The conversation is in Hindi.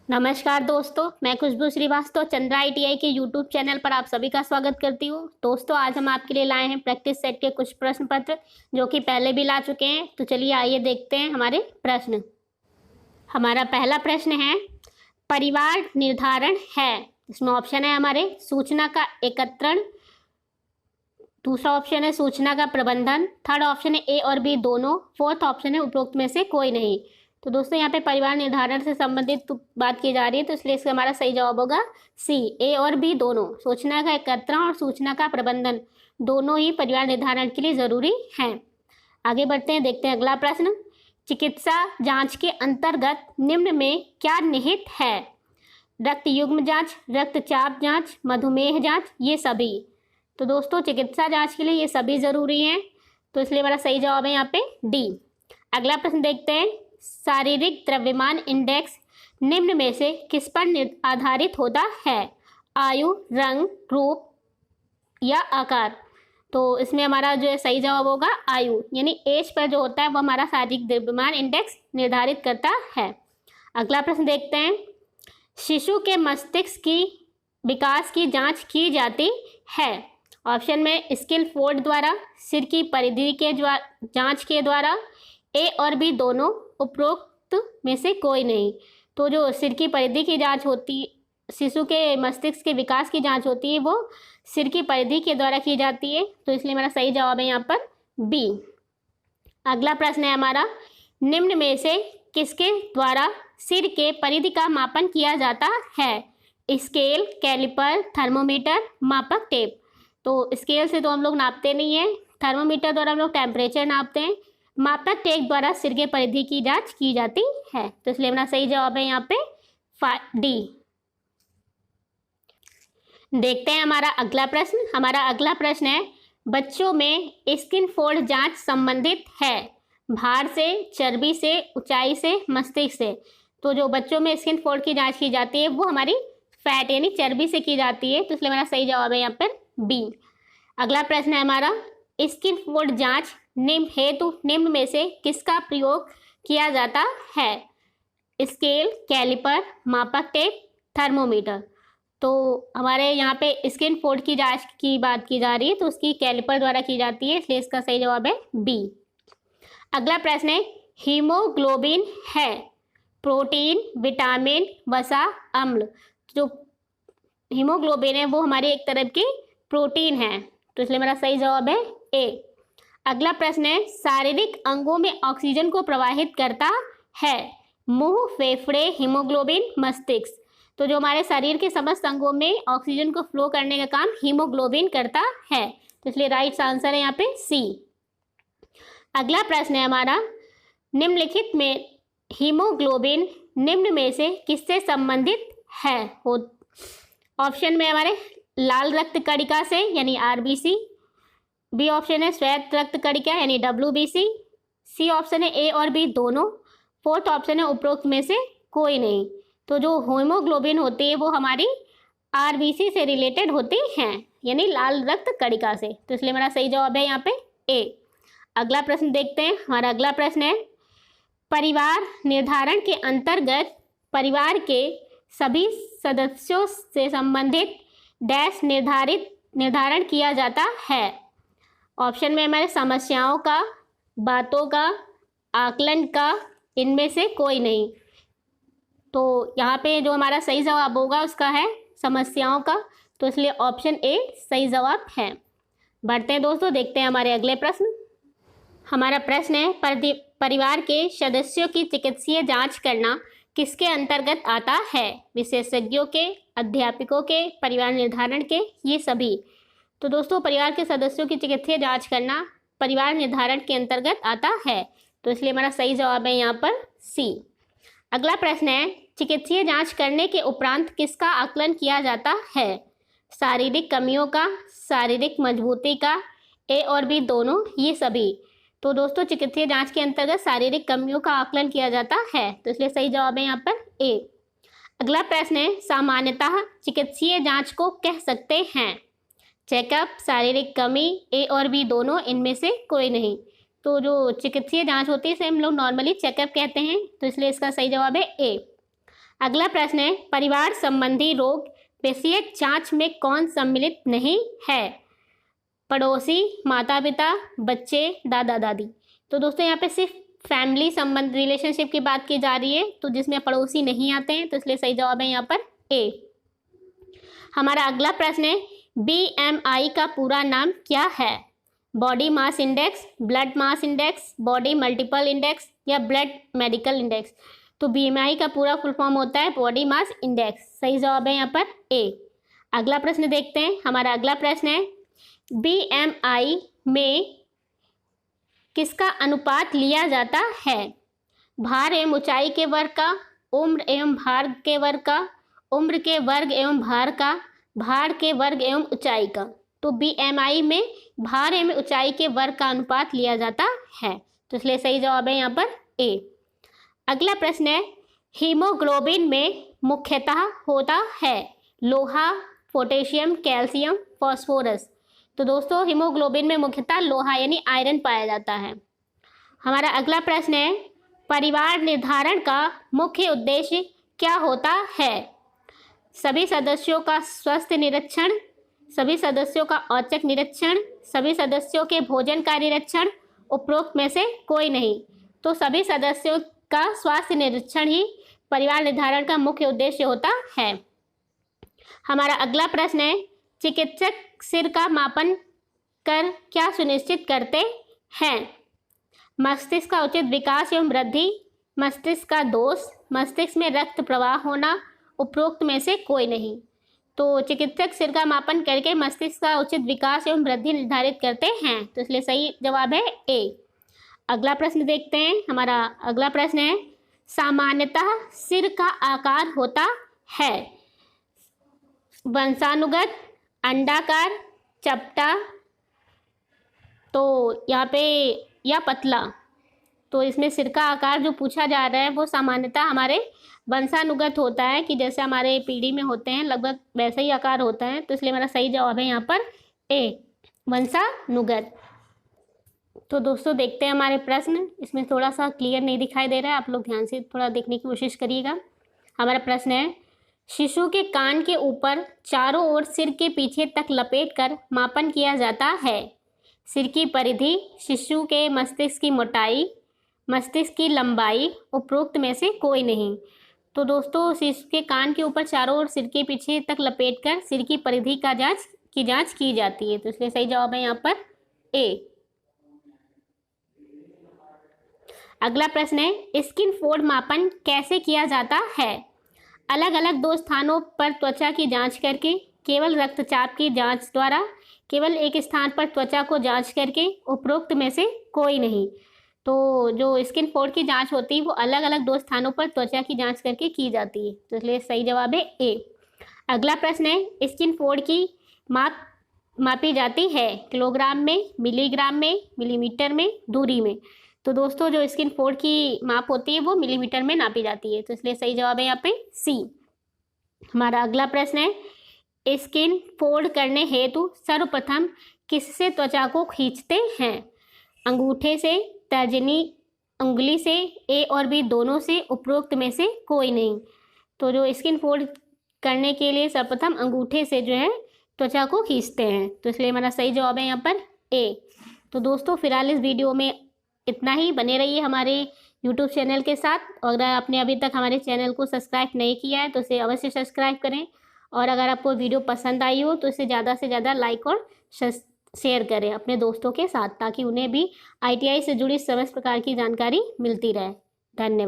नमस्कार दोस्तों, मैं खुशबू श्रीवास्तव चंद्रा आईटीआई के यूट्यूब चैनल पर आप सभी का स्वागत करती हूँ। दोस्तों, आज हम आपके लिए लाए हैं प्रैक्टिस सेट के कुछ प्रश्न पत्र जो कि पहले भी ला चुके हैं। तो चलिए आइए देखते हैं हमारे प्रश्न। हमारा पहला प्रश्न है, परिवार निर्धारण है। इसमें ऑप्शन है हमारे सूचना का एकत्रण, दूसरा ऑप्शन है सूचना का प्रबंधन, थर्ड ऑप्शन है ए और बी दोनों, फोर्थ ऑप्शन है उपरोक्त में से कोई नहीं। तो दोस्तों यहाँ पे परिवार निर्धारण से संबंधित बात की जा रही है, तो इसलिए इसका हमारा सही जवाब होगा सी, ए और बी दोनों। सूचना का एकत्रण और सूचना का प्रबंधन दोनों ही परिवार निर्धारण के लिए जरूरी हैं। आगे बढ़ते हैं, देखते हैं अगला प्रश्न। चिकित्सा जांच के अंतर्गत निम्न में क्या निहित है? रक्त युग्म जांच, रक्तचाप जांच, मधुमेह जांच, ये सभी। तो दोस्तों चिकित्सा जांच के लिए ये सभी जरूरी हैं, तो इसलिए हमारा सही जवाब है यहाँ पे डी। अगला प्रश्न देखते हैं, शारीरिक द्रव्यमान इंडेक्स निम्न में से किस पर आधारित होता है? आयु, रंग, रूप या आकार। तो इसमें हमारा जो है सही जवाब होगा आयु, यानी एज पर जो होता है वो हमारा शारीरिक द्रव्यमान इंडेक्स निर्धारित करता है। अगला प्रश्न देखते हैं, शिशु के मस्तिष्क की विकास की जांच की जाती है। ऑप्शन में स्किल फोर्ड द्वारा, सिर की परिधि के जांच के द्वारा, ए और बी दोनों, उपरोक्त में से कोई नहीं। तो जो सिर की परिधि की जांच होती, शिशु के मस्तिष्क के विकास की जांच होती है वो सिर की परिधि के द्वारा की जाती है, तो इसलिए मेरा सही जवाब है यहाँ पर बी। अगला प्रश्न है हमारा, निम्न में से किसके द्वारा सिर के परिधि का मापन किया जाता है? स्केल, कैलिपर, थर्मोमीटर, मापक टेप। तो स्केल से तो हम लोग नापते नहीं हैं, थर्मोमीटर द्वारा हम लोग टेम्परेचर नापते हैं, मापक टेप द्वारा सिर के परिधि की जांच की जाती है, तो इसलिए मेरा सही जवाब है यहाँ पे डी। देखते हैं हमारा अगला प्रश्न। हमारा अगला प्रश्न है, बच्चों में स्किन फोल्ड जांच संबंधित है भार से, चर्बी से, ऊंचाई से, मस्तिष्क से। तो जो बच्चों में स्किन फोल्ड की जांच की जाती है वो हमारी फैट यानी चर्बी से की जाती है, तो इसलिए मेरा सही जवाब है यहाँ पर बी। अगला प्रश्न है हमारा, स्किन फोल्ड जांच निम्न में से किसका प्रयोग किया जाता है? स्केल, कैलिपर, मापक टेप, थर्मोमीटर। तो हमारे यहाँ पे स्किन फोल्ड की जांच की बात की जा रही है, तो उसकी कैलिपर द्वारा की जाती है, इसलिए इसका सही जवाब है बी। अगला प्रश्न है, हीमोग्लोबिन है प्रोटीन, विटामिन, वसा, अम्ल। जो हीमोग्लोबिन है वो हमारी एक तरह की प्रोटीन है, तो इसलिए मेरा सही जवाब है ए। अगला प्रश्न है, शारीरिक अंगों में ऑक्सीजन को प्रवाहित करता है मुंह, फेफड़े, हीमोग्लोबिन, मस्तिष्क। तो जो हमारे शरीर के समस्त अंगों में ऑक्सीजन को फ्लो करने का काम हीमोग्लोबिन करता है, तो इसलिए राइट आंसर है यहाँ पे सी। अगला प्रश्न है हमारा, निम्नलिखित में हीमोग्लोबिन निम्न में से किससे संबंधित है? ऑप्शन में हमारे लाल रक्त कणिका से यानी आरबीसी, बी ऑप्शन है श्वेत रक्त कणिका यानी डब्ल्यूबीसी, सी ऑप्शन है ए और बी दोनों, फोर्थ ऑप्शन है उपरोक्त में से कोई नहीं। तो जो हीमोग्लोबिन होती है वो हमारी आरबीसी से रिलेटेड होती हैं, यानी लाल रक्त कणिका से, तो इसलिए मेरा सही जवाब है यहाँ पे ए। अगला प्रश्न देखते हैं। हमारा अगला प्रश्न है, परिवार निर्धारण के अंतर्गत परिवार के सभी सदस्यों से संबंधित डैश निर्धारण किया जाता है। ऑप्शन में हमारे समस्याओं का, बातों का, आकलन का, इनमें से कोई नहीं। तो यहाँ पे जो हमारा सही जवाब होगा उसका है समस्याओं का, तो इसलिए ऑप्शन ए सही जवाब है। बढ़ते हैं दोस्तों, देखते हैं हमारे अगले प्रश्न। हमारा प्रश्न है, परिवार के सदस्यों की चिकित्सीय जांच करना किसके अंतर्गत आता है? विशेषज्ञों के, अध्यापकों के, परिवार निर्धारण के, ये सभी। तो दोस्तों परिवार के सदस्यों की चिकित्सीय जांच करना परिवार निर्धारण के अंतर्गत आता है, तो इसलिए हमारा सही जवाब है यहाँ पर सी। अगला प्रश्न है, चिकित्सीय जांच करने के उपरांत किसका आकलन किया जाता है? शारीरिक कमियों का, शारीरिक मजबूती का, ए और बी दोनों, ये सभी। तो दोस्तों चिकित्सीय जांच के अंतर्गत शारीरिक कमियों का आकलन किया जाता है, तो इसलिए सही जवाब है यहाँ पर ए। अगला प्रश्न है, सामान्यतः चिकित्सीय जांच को कह सकते हैं चेकअप, शारीरिक कमी, ए और बी दोनों, इनमें से कोई नहीं। तो जो चिकित्सीय जांच होती है इसे हम लोग नॉर्मली चेकअप कहते हैं, तो इसलिए इसका सही जवाब है ए। अगला प्रश्न है, परिवार संबंधी रोग विषयक जांच में कौन सम्मिलित नहीं है? पड़ोसी, माता पिता, बच्चे, दादा दादी। तो दोस्तों यहाँ पे सिर्फ फैमिली संबंध रिलेशनशिप की बात की जा रही है, तो जिसमें पड़ोसी नहीं आते हैं, तो इसलिए सही जवाब है यहाँ पर ए। हमारा अगला प्रश्न है, BMI का पूरा नाम क्या है? Body mass index, blood mass index, body multiple index या ब्लड मेडिकल इंडेक्स। तो BMI का पूरा फुल फॉर्म होता है बॉडी मास इंडेक्स। सही जवाब है यहाँ पर ए। अगला प्रश्न देखते हैं। हमारा अगला प्रश्न है, BMI में किसका अनुपात लिया जाता है? भार एवं ऊंचाई के वर्ग का, उम्र एवं भार के वर्ग का, उम्र के वर्ग एवं भार का, भार के वर्ग एवं ऊंचाई का। तो BMI में भार एवं ऊंचाई के वर्ग का अनुपात लिया जाता है, तो इसलिए सही जवाब है यहाँ पर ए। अगला प्रश्न है, हीमोग्लोबिन में मुख्यतः होता है लोहा, पोटेशियम, कैल्शियम, फास्फोरस। तो दोस्तों हीमोग्लोबिन में मुख्यतः लोहा यानी आयरन पाया जाता है। हमारा अगला प्रश्न है, परिवार निर्धारण का मुख्य उद्देश्य क्या होता है? सभी सदस्यों का स्वास्थ्य निरीक्षण, सभी सदस्यों का औचक निरीक्षण, सभी सदस्यों के भोजन का निरीक्षण, उपरोक्त में से कोई नहीं। तो सभी सदस्यों का स्वास्थ्य निरीक्षण ही परिवार निर्धारण का मुख्य उद्देश्य होता है। हमारा अगला प्रश्न है, चिकित्सक सिर का मापन कर क्या सुनिश्चित करते हैं? मस्तिष्क का उचित विकास एवं वृद्धि, मस्तिष्क का दोष, मस्तिष्क में रक्त प्रवाह होना, उपरोक्त में से कोई नहीं। तो चिकित्सक सिर का मापन करके मस्तिष्क का उचित विकास एवं वृद्धि निर्धारित करते हैं, तो इसलिए सही जवाब है ए। अगला प्रश्न देखते हैं। हमारा अगला प्रश्न है, सामान्यतः सिर का आकार होता है वंशानुगत, अंडाकार, चपटा, तो यहाँ पे या पतला। तो इसमें सिर का आकार जो पूछा जा रहा है वो सामान्यतः हमारे वंशानुगत होता है, कि जैसे हमारे पीढ़ी में होते हैं लगभग वैसा ही आकार होता है, तो इसलिए मेरा सही जवाब है यहाँ पर ए, वंशानुगत। तो दोस्तों देखते हैं हमारे प्रश्न। इसमें थोड़ा सा क्लियर नहीं दिखाई दे रहा है, आप लोग ध्यान से थोड़ा देखने की कोशिश करिएगा। हमारा प्रश्न है, शिशु के कान के ऊपर चारों ओर सिर के पीछे तक लपेटकर मापन किया जाता है। सिर की परिधि, शिशु के मस्तिष्क की मोटाई, मस्तिष्क की लंबाई, उपरोक्त में से कोई नहीं। तो दोस्तों शिशु के कान के ऊपर चारों ओर सिर के पीछे तक लपेटकर सिर की परिधि का जांच की जाती है, तो इसलिए सही जवाब है यहाँ पर ए। अगला प्रश्न है, स्किन फोल्ड मापन कैसे किया जाता है? अलग अलग दो स्थानों पर त्वचा की जांच करके, केवल रक्तचाप की जांच द्वारा, केवल एक स्थान पर त्वचा को जांच करके, उपरोक्त में से कोई नहीं। तो जो स्किन फोल्ड की जांच होती है वो अलग अलग दो स्थानों पर त्वचा की जांच करके की जाती है, तो इसलिए सही जवाब है ए। अगला प्रश्न है, स्किन फोल्ड की मापी जाती है किलोग्राम में, मिलीग्राम में, मिलीमीटर में, दूरी में। तो दोस्तों जो स्किन फोल्ड की माप होती है वो मिलीमीटर में नापी जाती है, तो इसलिए सही जवाब है यहाँ पे सी। हमारा अगला प्रश्न है, स्किन फोल्ड करने हेतु सर्वप्रथम किससे त्वचा को खींचते हैं? अंगूठे से, तर्जनी उंगली से, ए और बी दोनों से, उपरोक्त में से कोई नहीं। तो जो स्किन फोल्ड करने के लिए सर्वप्रथम अंगूठे से जो है त्वचा को खींचते हैं, तो इसलिए हमारा सही जवाब है यहाँ पर ए। तो दोस्तों फिलहाल इस वीडियो में इतना ही। बने रहिए हमारे YouTube चैनल के साथ, और अगर आपने अभी तक हमारे चैनल को सब्सक्राइब नहीं किया है तो इसे अवश्य सब्सक्राइब करें, और अगर आपको वीडियो पसंद आई हो तो इसे ज़्यादा से ज़्यादा लाइक और शेयर करें अपने दोस्तों के साथ, ताकि उन्हें भी ITI से जुड़ी समस्त प्रकार की जानकारी मिलती रहे। धन्यवाद।